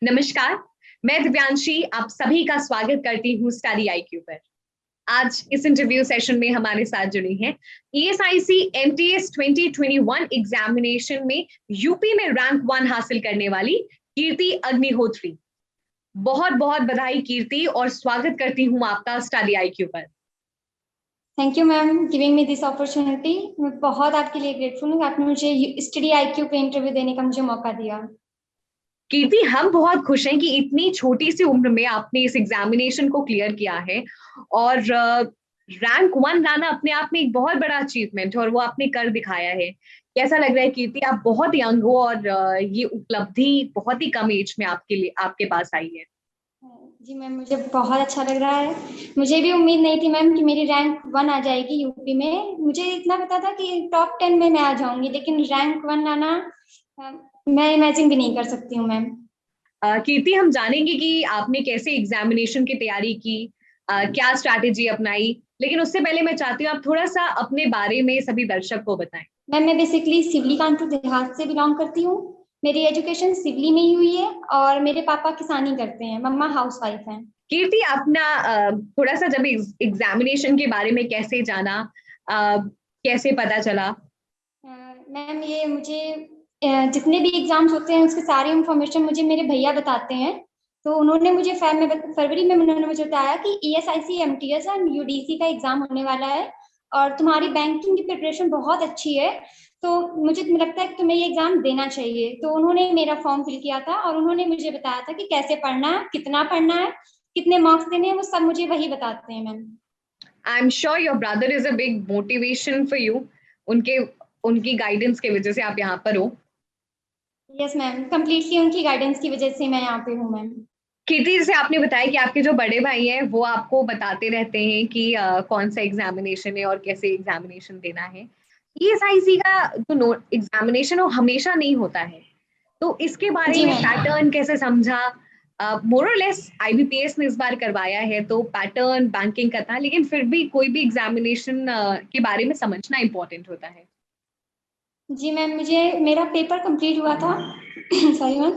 नमस्कार। मैं दिव्यांशी आप सभी का स्वागत करती हूँ स्टडी आईक्यू पर। आज इस इंटरव्यू सेशन में हमारे साथ जुड़ी हैं ईएसआईसी एमटीएस 2021 एग्जामिनेशन में यूपी में रैंक 1 हासिल करने वाली कीर्ति अग्निहोत्री। बहुत बहुत बधाई कीर्ति, और स्वागत करती हूँ आपका स्टडी आईक्यू पर। Thank you ma'am giving me this opportunity. मैं बहुत आपके लिए ग्रेटफुल हूँ, आपने मुझे स्टडी आईक्यू पे इंटरव्यू देने का मुझे मौका दिया। कीर्ति, हम बहुत खुश हैं कि इतनी छोटी सी उम्र में आपने इस एग्जामिनेशन को क्लियर किया है, और रैंक 1 लाना अपने आप में एक बहुत बड़ा अचीवमेंट है, और वो आपने कर दिखाया है। कैसा लग रहा है कीर्ति? आप बहुत यंग हो, और ये उपलब्धि बहुत ही कम एज में आपके पास आई है। जी मैम, मुझे बहुत अच्छा लग रहा है। मुझे भी उम्मीद नहीं थी मैम कि मेरी रैंक 1 आ जाएगी यूपी में। मुझे इतना पता था कि टॉप 10 में मैं आ जाऊंगी, लेकिन रैंक 1 लाना मैं इमेजिन भी नहीं कर सकती हूँ मैम। कीर्ति, हम जानेंगे कि आपने कैसे एग्जामिनेशन की तैयारी की, क्या स्ट्रैटेजी अपनाई, लेकिन उससे पहले मैं चाहती हूँ आप थोड़ा सा अपने बारे में सभी दर्शक को बताएं। मैम मैं बेसिकली सिवली कानपुर देहात से बिलोंग करती हूँ। मेरी एजुकेशन सिवली में ही हुई है और मेरे पापा किसानी करते हैं, मम्मा हाउस वाइफ हैं। कीर्ति, अपना थोड़ा सा जब एग्जामिनेशन के बारे में कैसे जाना, कैसे पता चला? मैम ये मुझे जितने भी एग्जाम्स होते हैं उसके सारे इंफॉर्मेशन मुझे मेरे भैया बताते हैं। तो उन्होंने मुझे फरवरी में उन्होंने मुझे बताया कि ईएसआईसी एमटीएस एंड यूडीसी का एग्जाम होने वाला है और तुम्हारी बैंकिंग की प्रिपरेशन बहुत अच्छी है, तो मुझे लगता है कि तुम्हें ये एग्जाम देना चाहिए। तो उन्होंने मेरा फॉर्म फिल किया था और उन्होंने मुझे बताया था कि कैसे पढ़ना है, कितना पढ़ना है, कितने मार्क्स देने हैं, वो सब मुझे वही बताते हैं ma'am. I am sure your brother is a big motivation for you. उनके उनकी गाइडेंस की वजह से आप यहाँ पर हो। यस मैम, कम्प्लीटली उनकी गाइडेंस की वजह से मैं यहाँ पे हूँ मैम। कीर्ति, जैसे आपने बताया कि आपके जो बड़े भाई हैं वो आपको बताते रहते हैं कि कौन सा एग्जामिनेशन है और कैसे एग्जामिनेशन देना है। ईएसआईसी का जो एग्जामिनेशन वो हमेशा नहीं होता है, तो इसके बारे जी में मैम। पैटर्न कैसे समझा? मोर और लेस आईबीपीएस ने इस बार करवाया है, तो पैटर्न बैंकिंग का था, लेकिन फिर भी कोई भी एग्जामिनेशन के बारे में समझना इंपॉर्टेंट होता है। जी मैम, मुझे मेरा पेपर कंप्लीट हुआ था सॉरी मैम,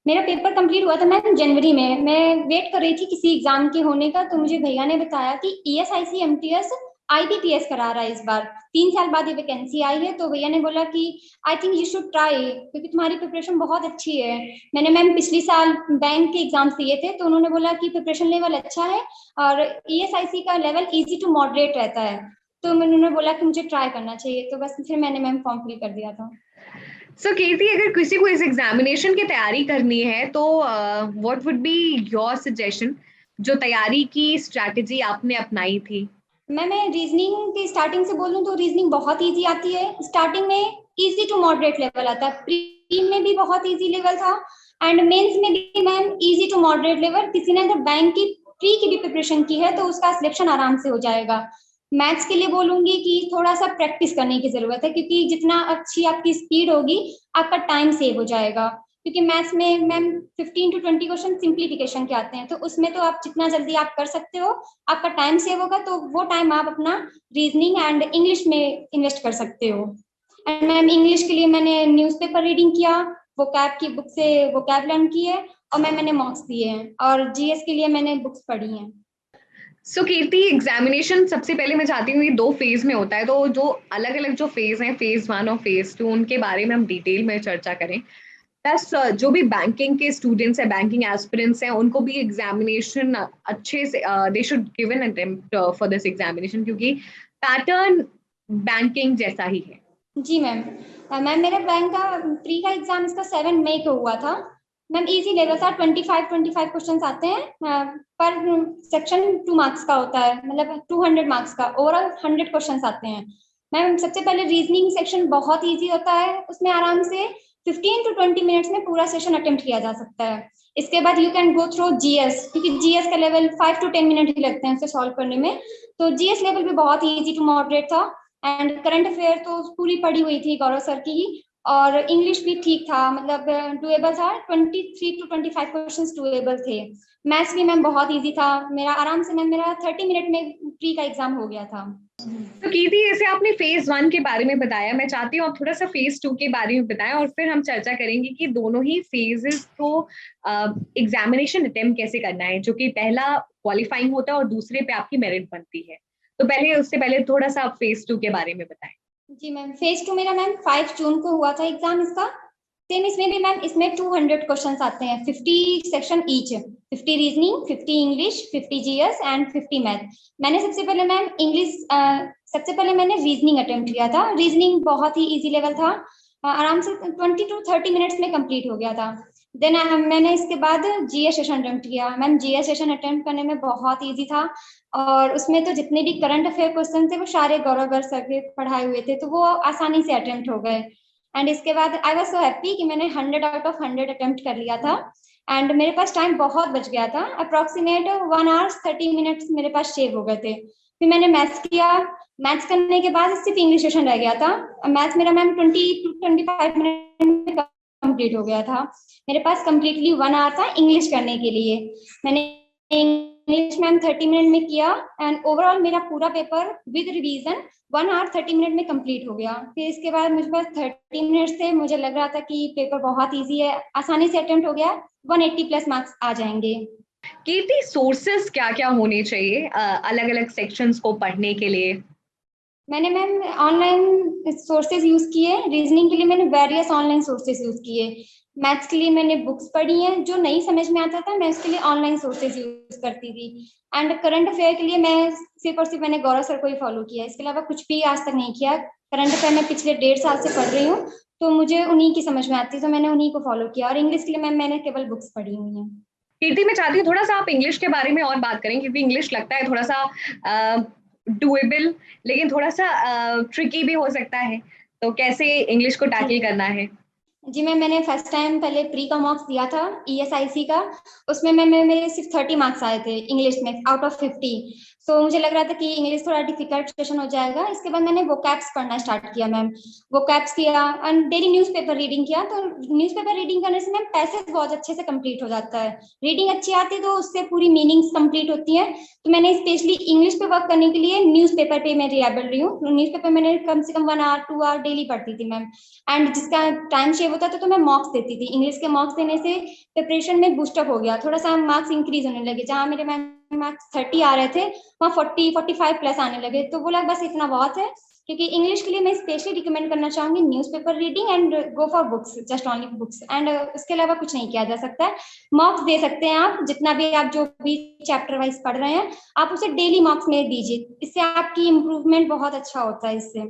मेरा पेपर कंप्लीट हुआ था मैम जनवरी में। मैं वेट कर रही थी किसी एग्जाम के होने का, तो मुझे भैया ने बताया कि ईएसआईसी एमटीएस आईबीपीएस करा रहा है इस बार, 3 साल बाद ये वैकेंसी आई है। तो भैया ने बोला कि I think you should try, क्योंकि तुम्हारी प्रिपरेशन बहुत अच्छी है। मैंने मैम पिछली साल बैंक के एग्जाम्स दिए थे, तो उन्होंने बोला कि प्रिपरेशन लेवल अच्छा है और ईएसआईसी का लेवल इजी टू मॉडरेट रहता है। तो उन्होंने बोला कि मुझे ट्राई करना चाहिए, तो बस फिर मैंने मैम फॉर्म फिल कर दिया था। सो कीर्ति, अगर किसी को इस एग्जामिनेशन की तैयारी करनी है तो what would be your suggestion, जो तैयारी की स्ट्रैटेजी आपने अपनाई थी? मैं रीजनिंग की स्टार्टिंग से बोलूँ तो रीजनिंग बहुत इजी आती है। स्टार्टिंग में इजी टू मॉडरेट लेवल आता है, प्री में भी बहुत इजी लेवल था एंड मेंस में भी ma'am easy to moderate level. किसी ने अगर बैंक की प्री की भी प्रिपरेशन की है तो उसका सिलेक्शन आराम से हो जाएगा। मैथ्स के लिए बोलूंगी कि थोड़ा सा प्रैक्टिस करने की जरूरत है, क्योंकि जितना अच्छी आपकी स्पीड होगी आपका टाइम सेव हो जाएगा। क्योंकि मैथ्स में मैम 15 to 20 क्वेश्चन सिंप्लीफिकेशन के आते हैं, तो उसमें तो आप जितना जल्दी आप कर सकते हो आपका टाइम सेव होगा, तो वो टाइम आप अपना रीजनिंग एंड इंग्लिश में इन्वेस्ट कर सकते हो। एंड मैम इंग्लिश के लिए मैंने न्यूज़पेपर रीडिंग किया, वोकैब की बुक से वोकैब लर्न की है और मैंने मॉक्स दिए हैं, और जीएस के लिए मैंने बुक्स पढ़ी हैं। सो कीर्ति, एग्जामिनेशन सबसे पहले मैं चाहती हूँ ये 2 फेज में होता है, तो जो अलग अलग जो फेज हैं, फेज 1 और फेज 2, उनके बारे में हम डिटेल में चर्चा करें। प्लस जो भी बैंकिंग के स्टूडेंट्स हैं, बैंकिंग एस्पिरेंट्स हैं, उनको भी एग्जामिनेशन अच्छे से they should give an attempt for this examination, क्योंकि पैटर्न बैंकिंग जैसा ही है। जी मैम। मैम मेरा बैंक का प्री का एग्जाम इसका 7 मई को हुआ था। मैम इजी लेवल था, 25 क्वेश्चन आते हैं पर सेक्शन 2 मार्क्स का होता है, मतलब 200 मार्क्स का, ओवरऑल 100 क्वेश्चन आते हैं। मैम सबसे पहले रीजनिंग सेक्शन बहुत इजी होता है, उसमें आराम से 15 to 20 मिनट्स में पूरा सेशन अटेम्प्ट किया जा सकता है। इसके बाद you can go through GS, क्योंकि जीएस का लेवल 5 to 10 मिनट ही लगते हैं उसे सॉल्व करने में। तो जीएस लेवल भी बहुत इजी टू मॉडरेट था एंड करंट अफेयर तो पूरी पढ़ी हुई थी गौरव सर की ही, और इंग्लिश भी ठीक था, मतलब डुएबल था, 23 to 25 क्वेश्चंस डुएबल थे। मैथ्स भी मैम बहुत इजी था, मेरा आराम से मैम मेरा 30 मिनट में प्री का एग्जाम हो गया था। तो कीर्ति, जैसे आपने फेज 1 के बारे में बताया, मैं चाहती हूँ आप थोड़ा सा फेज 2 के बारे में बताएं और फिर हम चर्चा करेंगे कि दोनों ही फेजेस को एग्जामिनेशन अटेम्प्ट कैसे करना है, जो कि पहला क्वालिफाइंग होता है और दूसरे पे आपकी मेरिट बनती है। तो पहले उससे पहले थोड़ा सा आप फेज 2 के बारे में बताएं। जी मैम, फेज 2 मेरा मैम 5 जून को हुआ था एग्जाम इसका। सेम इसमें भी मैम इसमें 200 क्वेश्चंस आते हैं, 50 section each, 50 reasoning, 50 English, 50 GS and 50 math. मैंने सबसे पहले मैम सबसे पहले मैंने रीजनिंग अटेम्प्ट किया था। रीजनिंग बहुत ही इजी लेवल था, आराम से 20 to 30 मिनट्स में कंप्लीट हो गया था। देन मैंने इसके बाद जीएस सेशन अटेम्प्ट किया। मैम जीएस सेशन अटेम्प्ट करने में बहुत इजी था, और उसमें तो जितने भी करंट अफेयर क्वेश्चन थे वो सारे गौरव गर्ग सर के पढ़ाए हुए थे, तो वो आसानी से अटेम्प्ट हो गए। एंड इसके बाद आई वाज सो हैप्पी कि मैंने 100 आउट ऑफ 100 अटेम्प्ट कर लिया था। एंड मेरे पास टाइम बहुत बच गया था, अप्रोक्सीमेट 1 आवर 30 मिनट्स मेरे पास शेव हो गए थे। फिर मैंने मैथ्स किया। मैथ्स करने के बाद सिर्फ इंग्लिश सेशन रह गया था। मैथ्स मेरा मैम 20 to 25 मिनट में कंप्लीट हो गया था। मेरे पास कंप्लीटली 1 आवर था इंग्लिश करने के लिए। मैंने इंग्लिश मैम 30 मिनट में किया, एंड ओवरऑल मेरा पूरा paper with revision 1 hour 30 minute में कंप्लीट हो गया। फिर इसके बाद मुझे पास 30 मिनट थे, मुझे लग रहा था कि पेपर बहुत इजी है, आसानी से अटेम्प्ट हो गया, 180 प्लस मार्क्स आ जाएंगे। कीर्ति, सोर्सेस क्या क्या होने चाहिए अलग अलग सेक्शंस को पढ़ने के लिए? मैंने मैम ऑनलाइन सोर्सेज यूज किए। रीजनिंग के लिए मैंने वेरियस ऑनलाइन सोर्सेज यूज किए। मैथ्स के लिए मैंने बुक्स पढ़ी हैं, जो नहीं समझ में आता था मैं उसके लिए ऑनलाइन सोर्सेज यूज करती थी। एंड करंट अफेयर के लिए मैं सिर्फ और सिर्फ मैंने गौरव सर को ही फॉलो किया, इसके अलावा कुछ भी आज तक नहीं किया। करंट अफेयर मैं पिछले 1.5 साल से पढ़ रही हूँ, तो मुझे उन्हीं की समझ में आती है, तो मैंने उन्हीं को फॉलो किया। और इंग्लिश के लिए मैम मैंने केवल बुक्स पढ़ी हुई हैं। कीर्ति, मैं चाहती हूँ थोड़ा सा आप इंग्लिश के बारे में और बात करें, क्योंकि इंग्लिश लगता है थोड़ा सा डुएबल, लेकिन थोड़ा सा ट्रिकी भी हो सकता है। तो कैसे इंग्लिश को टैकल करना है? जी मैम, मैंने फर्स्ट टाइम पहले प्री का मॉक्स दिया था ईएसआईसी का। उसमें मेरे सिर्फ 30 मार्क्स आए थे इंग्लिश में आउट ऑफ 50। सो मुझे लग रहा था कि इंग्लिश थोड़ा डिफिकल्ट सेशन हो जाएगा। इसके बाद मैंने वोकैब्स पढ़ना स्टार्ट किया मैम। वोकैब्स किया एंड डेली न्यूज़पेपर रीडिंग किया। तो न्यूज़पेपर रीडिंग करने से मैम पैसेज बहुत अच्छे से कंप्लीट हो जाता है। रीडिंग अच्छी आती है तो उससे पूरी मीनिंग्स कंप्लीट होती है। तो मैंने स्पेशली इंग्लिश पे वर्क करने के लिए न्यूज़पेपर पे मैं रिलायबल रही हूँ। न्यूज़पेपर मैंने कम से कम 1 आवर 2 आवर डेली पढ़ती थी मैम। एंड जिसका टाइम शेव होता था तो मैं मॉक्स देती थी। इंग्लिश के मॉक्स देने से प्रिपरेशन में बूस्टअप हो गया, थोड़ा सा मार्क्स इंक्रीज होने लगे। जहाँ मेरे मार्क्स 30 आ रहे थे वहाँ 40-45 प्लस आने लगे। तो बोला बस इतना बहुत है, क्योंकि इंग्लिश के लिए मैं स्पेशली रिकमेंड करना चाहूंगी newspaper reading and go for books, just only books. And उसके अलावा कुछ नहीं किया जा सकता है। मॉक्स दे सकते हैं आप, जितना भी आप जो भी चैप्टर वाइज पढ़ रहे हैं आप उसे डेली मॉक्स में दीजिए, इससे आपकी इम्प्रूवमेंट बहुत अच्छा होता है इससे।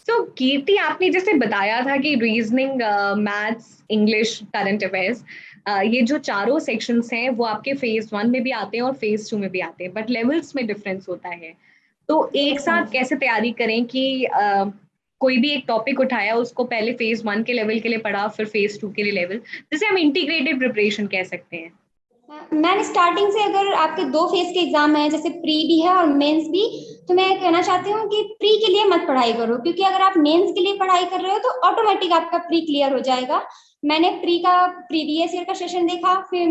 तो कीर्ति, आपने जैसे बताया था कि reasoning, maths, English, current affairs, ये जो चारों सेक्शंस हैं वो आपके फेज 1 में भी आते हैं और फेज 2 में भी आते हैं, बट लेवल्स में डिफरेंस होता है। तो एक यस मैम। साथ कैसे तैयारी करें कि कोई भी एक टॉपिक उठाया, उसको पहले फेज 1 के लेवल के लिए पढ़ा, फिर फेज 2 के लिए लेवल, जिसे हम इंटीग्रेटेड प्रिपरेशन कह सकते हैं। मैम स्टार्टिंग से अगर आपके 2 फेज के एग्जाम है, जैसे प्री भी है और मेंस भी, तो मैं कहना चाहती हूँ कि प्री के लिए मत पढ़ाई करो, क्योंकि अगर आप मेंस के लिए पढ़ाई कर रहे हो तो ऑटोमेटिक आपका प्री क्लियर हो जाएगा। मैंने प्री का प्रीवियस ईयर का सेशन देखा, फिर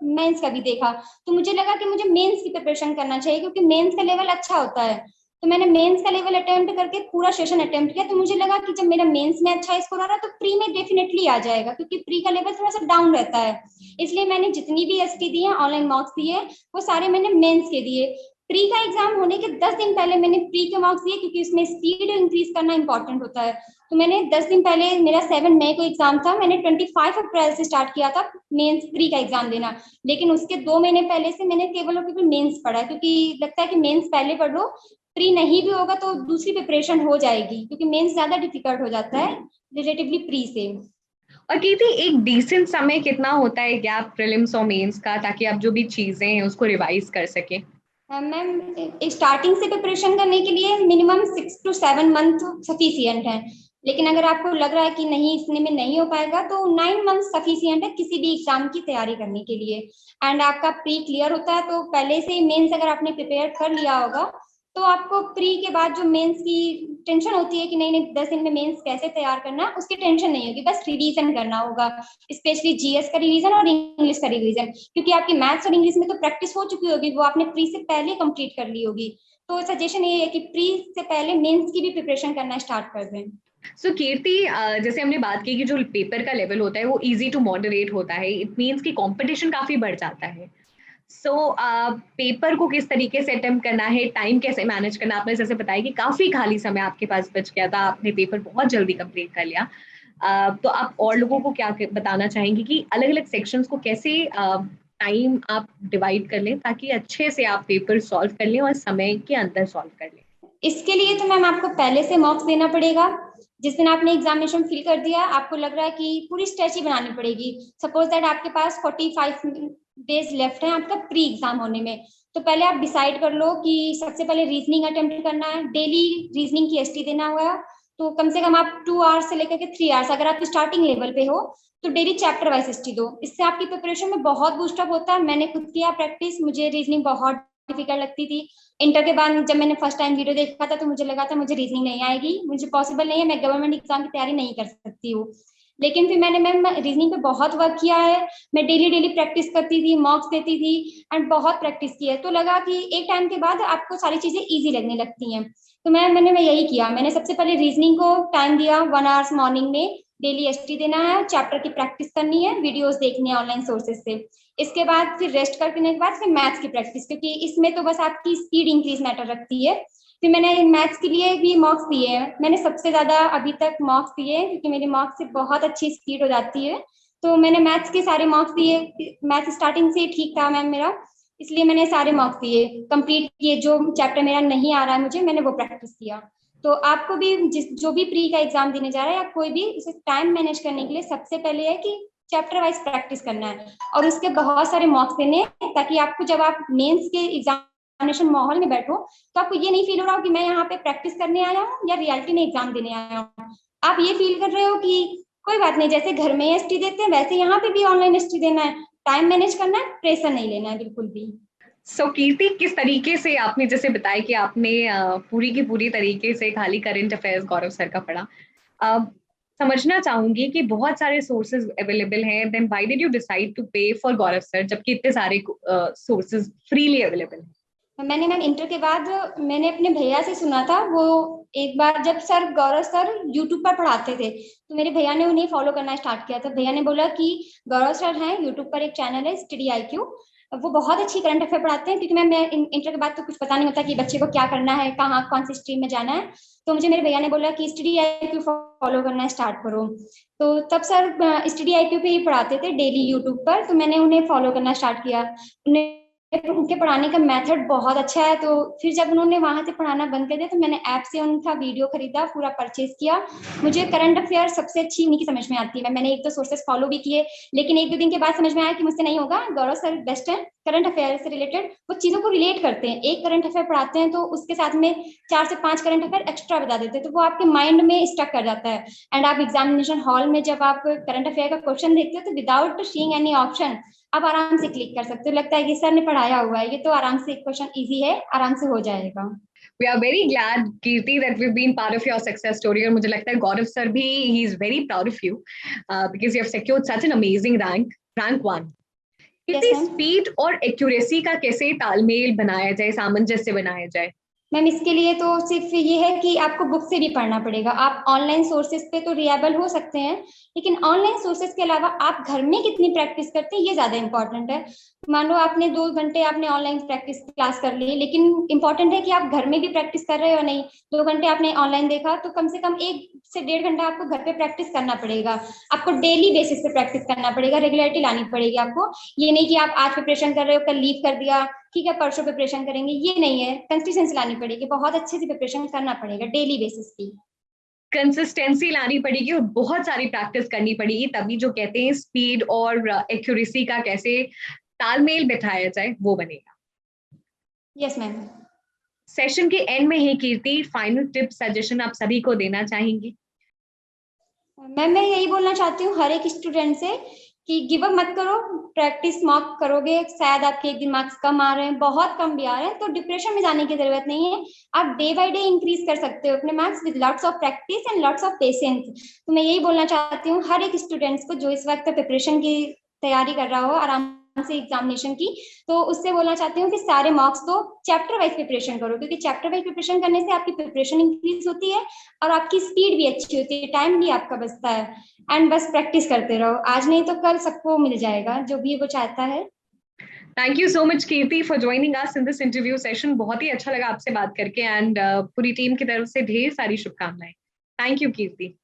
मेंस का भी देखा, तो मुझे लगा कि मुझे मेंस की प्रिपरेशन करना चाहिए, क्योंकि मेंस का लेवल अच्छा होता है। तो मैंने मेंस का लेवल अटेम्प्ट करके पूरा सेशन अटेम्प्ट किया, तो मुझे लगा कि जब मेरा मेंस में अच्छा स्कोर आ रहा है तो प्री में डेफिनेटली आ जाएगा, क्योंकि प्री का लेवल थोड़ा सा डाउन रहता है। इसलिए मैंने जितनी भी एसटी दी है, ऑनलाइन मॉक्स दिए, वो सारे मैंने मेंस के दिए। प्री का एग्जाम होने के 10 दिन पहले मैंने प्री के मार्क्स दिए, क्योंकि इसमें स्पीड इंक्रीज करना इंपॉर्टेंट होता है। तो मैंने 10 दिन पहले, मेरा 7 मई को एग्जाम था, मैंने 25 अप्रैल से स्टार्ट किया था मेंस प्री का एग्जाम देना। लेकिन उसके 2 महीने पहले से मैंने केवल और केवल मेंस पढ़ा, क्योंकि लगता है कि मेंस पहले पढ़ लो, प्री नहीं भी होगा तो दूसरी प्रिपरेशन हो जाएगी, क्योंकि मेंस ज्यादा डिफिकल्ट हो जाता है रिलेटिवली प्री से। और कीर्ति, एक डिसेंट समय कितना होता है गैप प्रीलिम्स और मेंस का, ताकि आप जो भी चीजें हैं उसको रिवाइज कर सकें? मैम स्टार्टिंग से प्रिपरेशन करने के लिए मिनिमम 6 to 7 मंथ सफिशियंट है। लेकिन अगर आपको लग रहा है कि नहीं इतने में नहीं हो पाएगा, तो 9 मंथ सफिशियंट है किसी भी एग्जाम की तैयारी करने के लिए। एंड आपका प्री क्लियर होता है तो पहले से मेंस अगर आपने प्रिपेयर कर लिया होगा तो आपको प्री के बाद जो मेंस की टेंशन होती है कि नहीं नहीं 10 दिन में मेंस कैसे तैयार करना है, उसकी टेंशन नहीं होगी, बस रिवीजन करना होगा, स्पेशली जीएस का रिवीजन और इंग्लिश का रिवीजन, क्योंकि आपकी मैथ्स और इंग्लिश में तो प्रैक्टिस हो चुकी होगी, वो आपने प्री से पहले कंप्लीट कर ली होगी। तो सजेशन ये है कि प्री से पहले मेंस की भी प्रिपरेशन करना स्टार्ट कर दें। कीर्ति, जैसे हमने बात की कि जो पेपर का लेवल होता है वो इजी टू मॉडरेट होता है, इट मीन्स कि कंपटीशन काफी बढ़ जाता है। पेपर को किस तरीके से अटेम्प्ट करना है, टाइम कैसे मैनेज करना, आपने जैसे बताया कि काफी खाली समय आपके पास बच गया था, आपने पेपर बहुत जल्दी कंप्लीट कर लिया। तो आप और लोगों को क्या बताना चाहेंगे कि अलग अलग सेक्शंस को कैसे टाइम आप डिवाइड कर लें ताकि अच्छे से आप पेपर सॉल्व कर लें और समय के अंदर सॉल्व कर लें? इसके लिए तो मैम आपको पहले से मॉक्स देना पड़ेगा। जिस दिन आपने एग्जामिनेशन फिल कर दिया, आपको लग रहा है कि पूरी स्ट्रेच ही बनानी पड़ेगी, सपोज दैट आपके पास 45 डेज लेफ्ट है आपका प्री एग्जाम होने में, तो पहले आप डिसाइड कर लो कि सबसे पहले रीजनिंग अटेम्प्ट करना है, डेली रीजनिंग की एसटी देना हुआ, तो कम से कम आप 2 आवर्स से लेकर के 3 आवर्स, अगर आप स्टार्टिंग लेवल पे हो तो डेली चैप्टर वाइज एसटी दो, इससे आपकी प्रिपरेशन में बहुत बूस्टअप होता है। मैंने खुद किया प्रैक्टिस, मुझे रीजनिंग बहुत डिफिकल्ट लगती थी। इंटर के बाद जब मैंने फर्स्ट टाइम वीडियो देखा था तो मुझे लगा था मुझे रीजनिंग नहीं आएगी, मुझे पॉसिबल नहीं है, मैं गवर्नमेंट एग्जाम की तैयारी नहीं कर सकती हूँ। लेकिन फिर मैंने मैम रीजनिंग पे बहुत वर्क किया है, मैं डेली डेली प्रैक्टिस करती थी, मॉक्स देती थी एंड बहुत प्रैक्टिस की है, तो लगा कि एक टाइम के बाद आपको सारी चीजें ईजी लगने लगती हैं। तो मैंने यही किया, मैंने सबसे पहले रीजनिंग को टाइम दिया, 1 आवर्स मॉर्निंग में डेली एसटी देना है, चैप्टर की प्रैक्टिस करनी है, वीडियोस देखनी है ऑनलाइन सोर्सेज से। इसके बाद फिर रेस्ट करने के बाद फिर मैथ्स की प्रैक्टिस, क्योंकि इसमें तो बस आपकी स्पीड इंक्रीज मैटर रखती है। फिर मैंने मैथ्स के लिए भी मॉक्स दिए हैं, मैंने सबसे ज्यादा अभी तक मॉक्स दिए हैं, क्योंकि मेरी मॉक्स से बहुत अच्छी स्पीड हो जाती है। तो मैंने मैथ्स के सारे मॉक्स दिए, मैथ्स स्टार्टिंग से ठीक था मैम मेरा, इसलिए मैंने सारे मॉक्स दिए, कंप्लीट किए, जो चैप्टर मेरा नहीं आ रहा है मुझे, मैंने वो प्रैक्टिस किया। तो आपको भी जो भी प्री का एग्जाम देने जा रहा है या कोई भी, इसे टाइम मैनेज करने के लिए सबसे पहले है कि चैप्टर वाइज प्रैक्टिस करना है और उसके बहुत सारे मॉक्स देने हैं, ताकि आपको जब आप मेंस के एग्जामिनेशन माहौल में बैठो तो आपको ये नहीं फील हो रहा हो कि मैं यहाँ पे प्रैक्टिस करने आया हूँ या रियलिटी में एग्जाम देने आया हूँ। आप ये फील कर रहे हो कि कोई बात नहीं, जैसे घर में एसटी देते हैं वैसे यहाँ पे भी ऑनलाइन एसटी देना है, टाइम मैनेज करना है, प्रेशर नहीं लेना है बिल्कुल भी। कीर्ति, किस तरीके से आपने जैसे बताया कि आपने पूरी की पूरी तरीके से खाली करंट अफेयर्स गौरव सर का पढ़ा, समझना चाहूंगी कि बहुत सारे सोर्सेज अवेलेबल हैं, then why did you decide to pay for Gaurav sir जबकि इतने सारे सोर्सेज फ्रीली अवेलेबल हैं? मैंने मैम इंटर के बाद मैंने अपने भैया से सुना था, वो एक बार जब सर गौरव सर यूट्यूब पर पढ़ाते थे तो मेरे भैया ने उन्हें फॉलो करना स्टार्ट किया था। भैया ने बोला कि गौरव सर हैं यूट्यूब पर, एक चैनल है स्टडी IQ, वो बहुत अच्छी करंट अफेयर पढ़ाते हैं, क्योंकि मैं इंटर के बाद तो कुछ पता नहीं होता कि बच्चे को क्या करना है, कहाँ कौन सी स्ट्रीम में जाना है, तो मुझे मेरे भैया ने बोला कि स्टडी IQ फॉलो करना स्टार्ट करो। तो तब सर स्टडी IQ पे ही पढ़ाते थे डेली यूट्यूब पर, तो मैंने उन्हें फॉलो करना स्टार्ट किया। उनके पढ़ाने का मेथड बहुत अच्छा है, तो फिर जब उन्होंने वहां से पढ़ाना बंद कर दिया तो मैंने ऐप से उनका वीडियो खरीदा, पूरा परचेज किया। मुझे करंट अफेयर सबसे अच्छी उन्हीं की समझ में आती है, मैंने एक दो सोर्सेस फॉलो भी किए, लेकिन एक दो दिन के बाद समझ में आया कि मुझसे नहीं होगा, गौरव सर बेस्ट है करंट अफेयर से रिलेटेड, वो चीजों को रिलेट करते हैं, एक करंट अफेयर पढ़ाते हैं तो उसके साथ में 4 से 5 करंट अफेयर एक्स्ट्रा बता देते हैं, तो वो आपके माइंड में स्टक कर जाता है। एंड आप एग्जामिनेशन हॉल में जब आप करंट अफेयर का क्वेश्चन देखते हो तो विदाउट सीइंग एनी ऑप्शन आप आराम से क्लिक कर सकते हो, लगता है कि सर ने पढ़ाया हुआ है, ये तो आराम से क्वेश्चन इजी है, आराम से हो जाएगा। We are very glad, Kirti, that we've been part of your success story. और मुझे लगता है गौरव सर भी he is very proud of you because you have secured such an amazing rank 1. Yes कितनी मैम। स्पीड और accuracy का कैसे तालमेल बनाया जाए, सामंजस्य बनाया जाए? मैम इसके लिए तो सिर्फ ये है कि आपको बुक से भी पढ़ना पड़ेगा, आप ऑनलाइन सोर्सेज पे तो रिलायबल हो सकते हैं, लेकिन ऑनलाइन सोर्सेज के अलावा आप घर में कितनी प्रैक्टिस करते हैं ये ज्यादा इंपॉर्टेंट है। मान लो आपने 2 घंटे आपने ऑनलाइन प्रैक्टिस क्लास कर ली, लेकिन इंपॉर्टेंट है कि आप घर में भी प्रैक्टिस कर रहे हो या नहीं। 2 घंटे आपने ऑनलाइन देखा तो कम से कम 1 से 1.5 घंटा आपको घर पे प्रैक्टिस करना पड़ेगा, आपको डेली बेसिस पे प्रैक्टिस करना पड़ेगा, रेगुलरिटी लानी पड़ेगी आपको। ये नहीं कि आप आज प्रिपरेशन कर रहे हो कल लीव कर दिया, ठीक है परसों प्रिपरेशन करेंगे, ये नहीं है, कंसिस्टेंसी लानी पड़ेगी, बहुत अच्छे से प्रिपरेशन करना पड़ेगा डेली बेसिस की। कंसिस्टेंसी लानी पड़ेगी और बहुत सारी प्रैक्टिस करनी पड़ेगी, तभी जो कहते हैं स्पीड और एक्यूरेसी का कैसे तालमेल बिठाया जाए वो बनेगा। Yes ma'am. सेशन के एंड में ही कीर्ति, फाइनल टिप सजेशन आप सभी को देना चाहेंगी? मैम मैं यही बोलना चाहती हूँ हर एक स्टूडेंट से कि गिव अप मत करो, प्रैक्टिस मॉक करोगे, शायद आपके एक दिन मार्क्स कम आ रहे हैं, बहुत कम भी आ रहे हैं, तो डिप्रेशन में जाने की जरूरत नहीं है। आप डे बाय डे इंक्रीज कर सकते हो अपने marks with lots of practice and lots of patience. तो मैं यही बोलना चाहती हूँ हर एक स्टूडेंट्स को जो इस वक्त प्रिपरेशन की तैयारी कर रहा हो आराम से एग्जामिनेशन की, तो उससे बोलना चाहती हूँ कि सारे मार्क्स तो चैप्टर वाइज प्रिपरेशन करो, क्योंकि चैप्टर वाइज प्रिपरेशन करने से आपकी प्रिपरेशन इंक्रीज होती है और आपकी स्पीड भी अच्छी होती है, टाइम भी आपका बचता है। एंड बस प्रैक्टिस करते रहो, आज नहीं तो कल सबको मिल जाएगा जो भी वो चाहता है। Thank you so much Kirti for joining us in this interview session. बहुत ही अच्छा लगा आपसे बात करके, एंड पूरी टीम की तरफ से ढेर सारी शुभकामनाएं। Thank you Kirti.